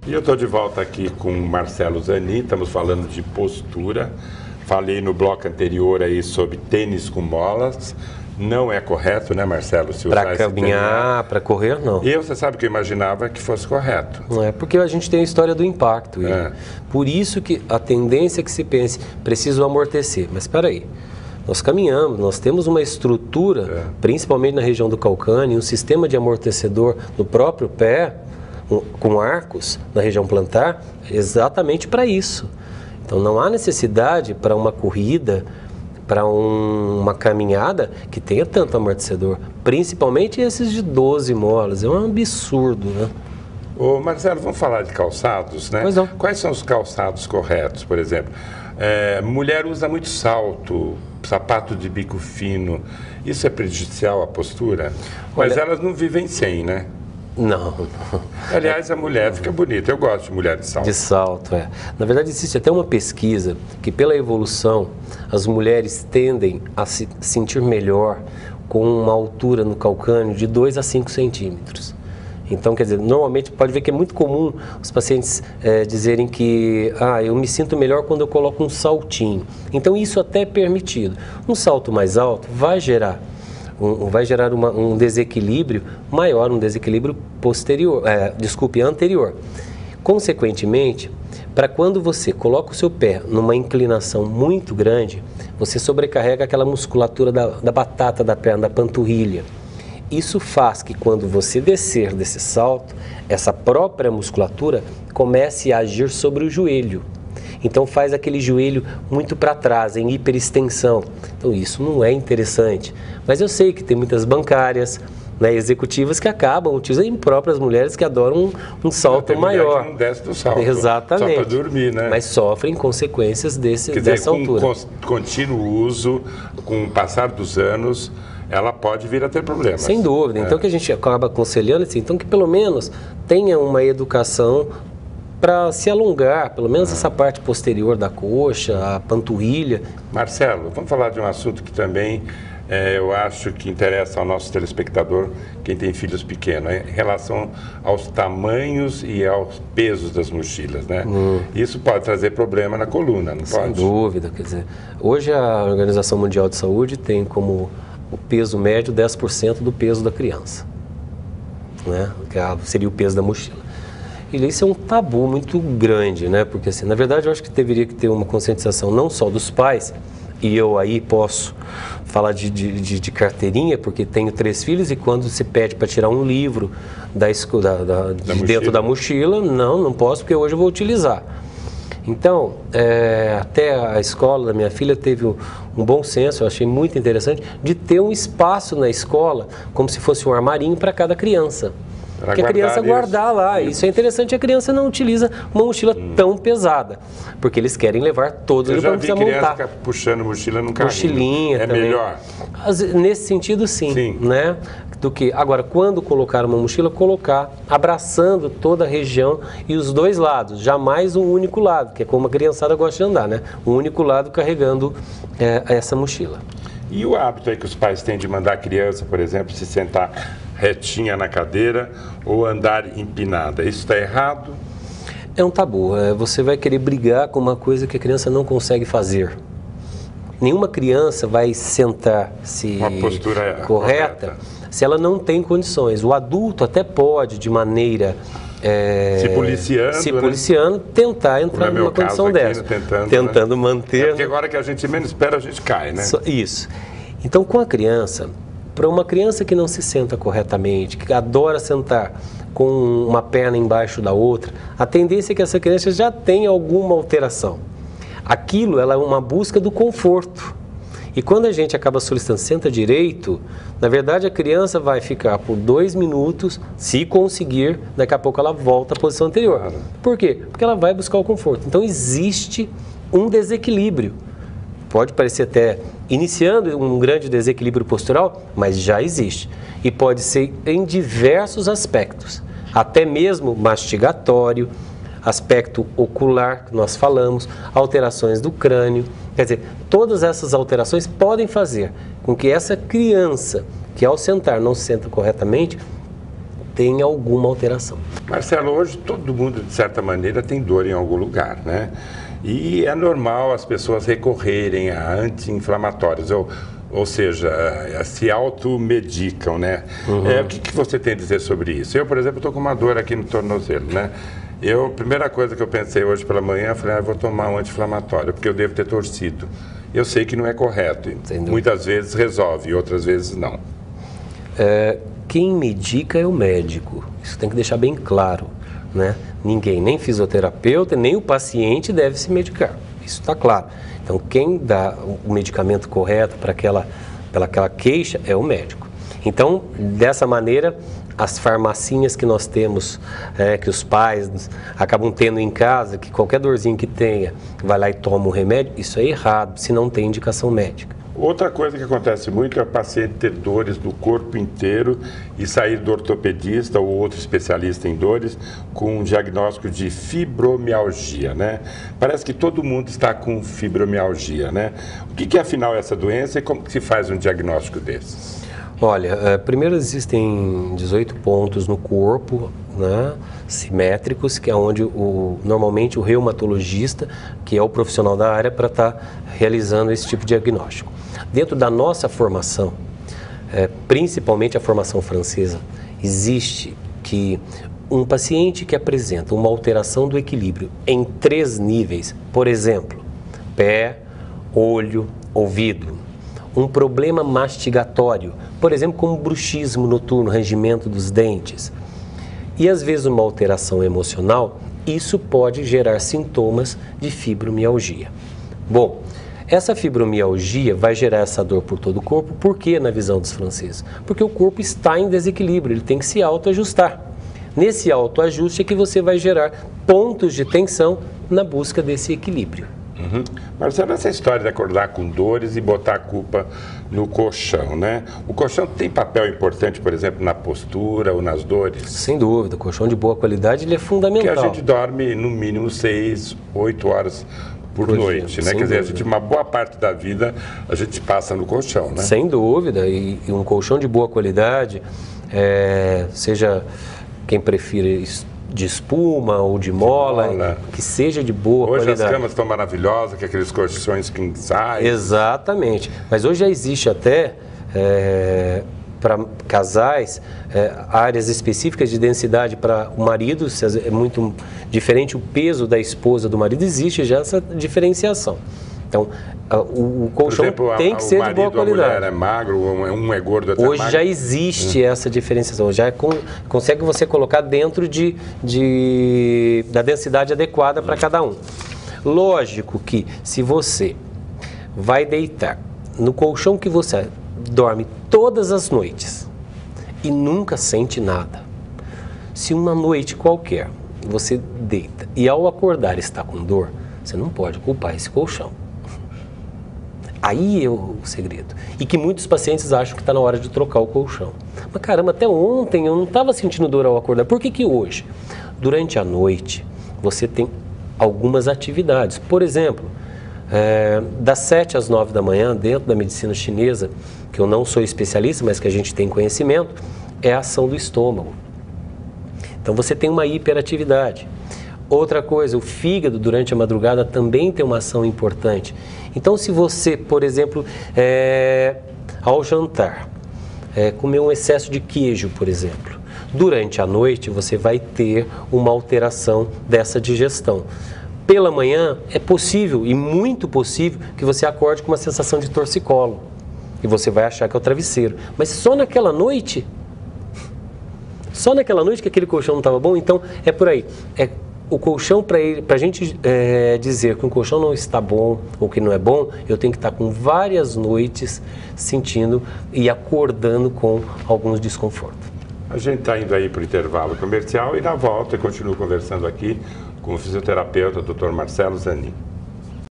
E eu estou de volta aqui com o Marcelo Zanin, estamos falando de postura. Falei no bloco anterior aí sobre tênis com molas. Não é correto, né, Marcelo? Para caminhar, para correr, não. Você sabe que eu imaginava que fosse correto. Não é, porque a gente tem a história do impacto. Por isso que a tendência é que se pense, preciso amortecer. Mas espera aí, nós caminhamos, nós temos uma estrutura, principalmente na região do calcâneo, um sistema de amortecedor no próprio pé, com arcos na região plantar, exatamente para isso. Então não há necessidade para uma corrida, para uma caminhada que tenha tanto amortecedor, principalmente esses de 12 molas, é um absurdo, né? Ô Marcelo, vamos falar de calçados, né? Pois não. Quais são os calçados corretos, por exemplo? Mulher usa muito salto, sapato de bico fino, isso é prejudicial à postura? Mas elas não vivem sem, né? Não. Aliás, a mulher fica bonita. Eu gosto de mulher de salto. De salto, Na verdade, existe até uma pesquisa que, pela evolução, as mulheres tendem a se sentir melhor com uma altura no calcâneo de 2 a 5 centímetros. Então, quer dizer, normalmente pode ver que é muito comum os pacientes dizerem que eu me sinto melhor quando eu coloco um saltinho. Então, isso até é permitido. Um salto mais alto vai gerar um desequilíbrio maior, um desequilíbrio anterior. Consequentemente, para quando você coloca o seu pé numa inclinação muito grande, você sobrecarrega aquela musculatura da batata da perna, da panturrilha. Isso faz que quando você descer desse salto, essa própria musculatura comece a agir sobre o joelho. Então faz aquele joelho muito para trás, em hiperextensão. Então isso não é interessante. Mas eu sei que tem muitas bancárias, executivas que acabam utilizando, e próprias mulheres que adoram um salto maior. Que não desce do salto. Exatamente. Só para dormir, né? Mas sofrem consequências dessa altura. Com contínuo uso, com o passar dos anos, ela pode vir a ter problemas. Sem dúvida. Então o que a gente acaba aconselhando assim, então que pelo menos tenha uma educação para se alongar, pelo menos essa parte posterior da coxa, a panturrilha. Marcelo, vamos falar de um assunto que também eu acho que interessa ao nosso telespectador, quem tem filhos pequenos, em relação aos tamanhos e aos pesos das mochilas, né? Isso pode trazer problema na coluna, não pode? Sem dúvida, quer dizer, hoje a Organização Mundial de Saúde tem como o peso médio 10% do peso da criança, né? Que seria o peso da mochila. E isso é um tabu muito grande, né? Porque, assim, na verdade, eu acho que deveria ter uma conscientização não só dos pais, e eu aí posso falar de carteirinha, porque tenho 3 filhos, e quando se pede para tirar um livro de dentro da mochila, não posso, porque hoje eu vou utilizar. Então, até a escola da minha filha teve um bom senso, eu achei muito interessante, de ter um espaço na escola, como se fosse um armarinho para cada criança. Porque a criança guardar lá. Isso é interessante, a criança não utiliza uma mochila tão pesada, porque eles querem levar todos os para montar. Criança ficar puxando mochila no carrinho. Mochilinha também. Melhor? Nesse sentido, sim. Né? Do que, agora, quando colocar uma mochila, colocar abraçando toda a região e os 2 lados, jamais um único lado, que é como a criançada gosta de andar, né? Um único lado carregando essa mochila. E o hábito aí que os pais têm de mandar a criança, por exemplo, se sentar retinha na cadeira ou andar empinada, isso está errado? É um tabu, você vai querer brigar com uma coisa que a criança não consegue fazer. Nenhuma criança vai sentar-se uma postura correta se ela não tem condições. O adulto até pode, de maneira se policiando, tentar entrar numa condição dessa. Tentando manter. Porque agora que a gente menos espera, a gente cai, né? Isso. Então, com a criança, para uma criança que não se senta corretamente, que adora sentar com uma perna embaixo da outra, a tendência é que essa criança já tenha alguma alteração. Aquilo, ela é uma busca do conforto. E quando a gente acaba solicitando senta direito, na verdade a criança vai ficar por 2 minutos, se conseguir, daqui a pouco ela volta à posição anterior. Por quê? Porque ela vai buscar o conforto. Então existe um desequilíbrio. Pode parecer até iniciando um grande desequilíbrio postural, mas já existe. E pode ser em diversos aspectos, até mesmo mastigatório, aspecto ocular, que nós falamos, alterações do crânio. Quer dizer, todas essas alterações podem fazer com que essa criança, que ao sentar não se senta corretamente, tem alguma alteração. Marcelo, hoje todo mundo, de certa maneira, tem dor em algum lugar, né? E é normal as pessoas recorrerem a anti-inflamatórios, ou seja, se automedicam, né? O que você tem a dizer sobre isso? Eu, por exemplo, estou com uma dor aqui no tornozelo, né? A primeira coisa que eu pensei hoje pela manhã, eu falei, eu vou tomar um anti-inflamatório, porque eu devo ter torcido. Eu sei que não é correto, muitas vezes resolve, outras vezes não. Quem medica é o médico, isso tem que deixar bem claro, né? Ninguém, nem fisioterapeuta, nem o paciente deve se medicar, isso está claro. Então, quem dá o medicamento correto para aquela queixa é o médico. Então, dessa maneira, as farmacinhas que nós temos, que os pais acabam tendo em casa, que qualquer dorzinho que tenha, vai lá e toma um remédio, isso é errado, se não tem indicação médica. Outra coisa que acontece muito é o paciente ter dores do corpo inteiro e sair do ortopedista ou outro especialista em dores com um diagnóstico de fibromialgia, né? Parece que todo mundo está com fibromialgia, né? O que é afinal essa doença e como que se faz um diagnóstico desses? Olha, primeiro existem 18 pontos no corpo, né, simétricos, que é onde normalmente o reumatologista, que é o profissional da área, para estar realizando esse tipo de diagnóstico. Dentro da nossa formação, principalmente a formação francesa, existe que um paciente que apresenta uma alteração do equilíbrio em 3 níveis, por exemplo, pé, olho, ouvido, um problema mastigatório, por exemplo, como bruxismo noturno, rangimento dos dentes, e às vezes uma alteração emocional, isso pode gerar sintomas de fibromialgia. Bom, essa fibromialgia vai gerar essa dor por todo o corpo, por quê na visão dos franceses? Porque o corpo está em desequilíbrio, ele tem que se autoajustar. Nesse autoajuste é que você vai gerar pontos de tensão na busca desse equilíbrio. Marcelo, essa história de acordar com dores e botar a culpa no colchão, né? O colchão tem papel importante, por exemplo, na postura ou nas dores? Sem dúvida, o colchão de boa qualidade ele é fundamental. Porque a gente dorme no mínimo 6, 8 horas por noite, né? Quer dizer, uma boa parte da vida a gente passa no colchão, né? Sem dúvida, e um colchão de boa qualidade, seja quem prefira de espuma ou de mola, que seja de boa qualidade. Hoje as camas estão maravilhosas, que aqueles colchões king size. Exatamente, mas hoje já existe até, para casais, áreas específicas de densidade para o marido, se é muito diferente o peso da esposa do marido, existe já essa diferenciação. Então, o colchão tem que ser de boa qualidade. A mulher é magro, um é gordo, outro é magro. Hoje já existe essa diferenciação, já consegue você colocar dentro da densidade adequada para cada um. Lógico que se você vai deitar no colchão que você dorme todas as noites e nunca sente nada, se uma noite qualquer você deita e ao acordar está com dor, você não pode culpar esse colchão. Aí é o segredo. E que muitos pacientes acham que está na hora de trocar o colchão. Mas caramba, até ontem eu não estava sentindo dor ao acordar. Por que hoje? Durante a noite, você tem algumas atividades. Por exemplo, das 7 às 9 da manhã, dentro da medicina chinesa, que eu não sou especialista, mas que a gente tem conhecimento, é a ação do estômago. Então você tem uma hiperatividade. Outra coisa, o fígado durante a madrugada também tem uma ação importante. Então, se você, por exemplo, ao jantar, comer um excesso de queijo, por exemplo, durante a noite você vai ter uma alteração dessa digestão. Pela manhã é possível, e muito possível, que você acorde com uma sensação de torcicolo. E você vai achar que é o travesseiro. Mas só naquela noite que aquele colchão não estava bom, então é por aí. O colchão, para a gente dizer que um colchão não está bom ou que não é bom, eu tenho que estar com várias noites sentindo e acordando com alguns desconfortos. A gente está indo aí para o intervalo comercial e na volta eu continuo conversando aqui com o fisioterapeuta Dr. Marcelo Zanin.